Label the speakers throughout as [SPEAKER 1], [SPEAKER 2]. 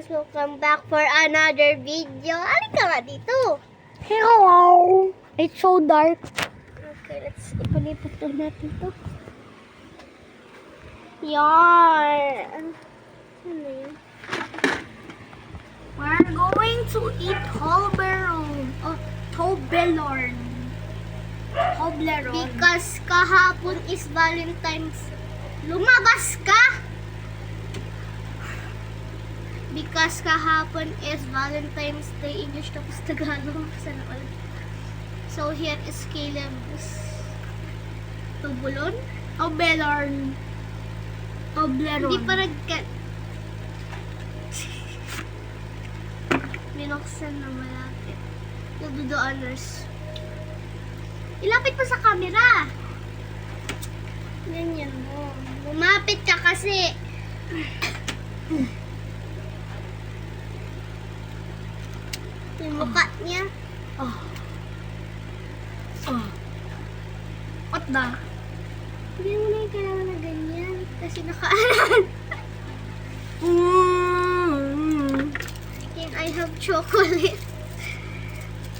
[SPEAKER 1] guys, welcome back for another video. Alika nga dito.
[SPEAKER 2] Hello! It's so dark.
[SPEAKER 1] Okay, let's ipalipat lang natin to. Yan. Ano yun?
[SPEAKER 2] We're going to eat Toblerone. Oh, Toblerone. Toblerone.
[SPEAKER 1] Because kahapon is Valentine's. Lumabas ka! Because kahapon is Valentine's Day, English tapos Tagalog. Sana all. So here is Caleb's Tobulon.
[SPEAKER 2] Toblerone. Toblerone.
[SPEAKER 1] Hindi pa nagka... Binuksan na malapit. Nagdudo honors. Ilapit mo sa camera. Ganyan mo. Lumapit ka kasi. Yung mukha niya.
[SPEAKER 2] Oh. Oh. What the?
[SPEAKER 1] Hindi mo na yung kailangan na ganyan. Kasi nakaalan. Yung I have chocolate.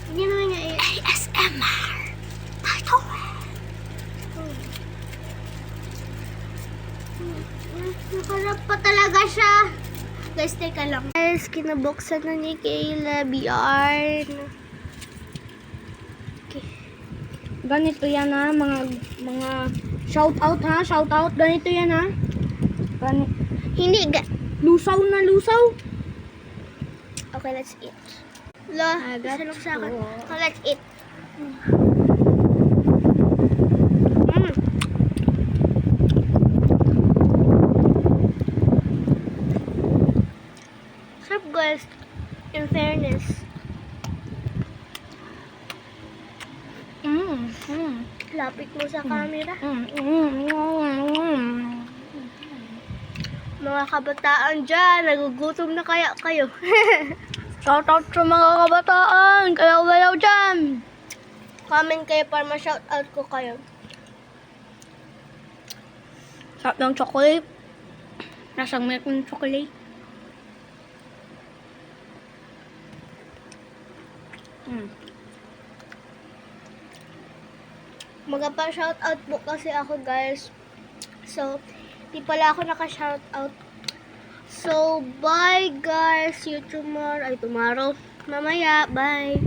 [SPEAKER 1] Hindi naman nga eh.
[SPEAKER 2] ASMR.
[SPEAKER 1] Nakarap pa talaga siya. Guys, teka lang. Guys, kinabuksan na ni Caleb yarn. Okay.
[SPEAKER 2] Ganito yan ha, mga shout out ha, shout out. Ganito yan ha.
[SPEAKER 1] Hindi.
[SPEAKER 2] Lusaw na lusaw.
[SPEAKER 1] Okay, let's eat. La,
[SPEAKER 2] Agat
[SPEAKER 1] salok sa akin.
[SPEAKER 2] ko.
[SPEAKER 1] Okay, let's eat. Sarap guys. In fairness. Lapit mo sa camera. Mga kabataan dyan, nagugutom na kaya kayo.
[SPEAKER 2] Shout out sa mga kabataan. Kayaw-gayaw dyan.
[SPEAKER 1] Comment kayo para ma-shoutout ko kayo.
[SPEAKER 2] Sarap ng chocolate. Nasang milk ng chocolate.
[SPEAKER 1] Magpa-shoutout po kasi ako guys. So, di pala ako naka-shoutout. So, bye guys. See you tomorrow. Mamaya. Bye.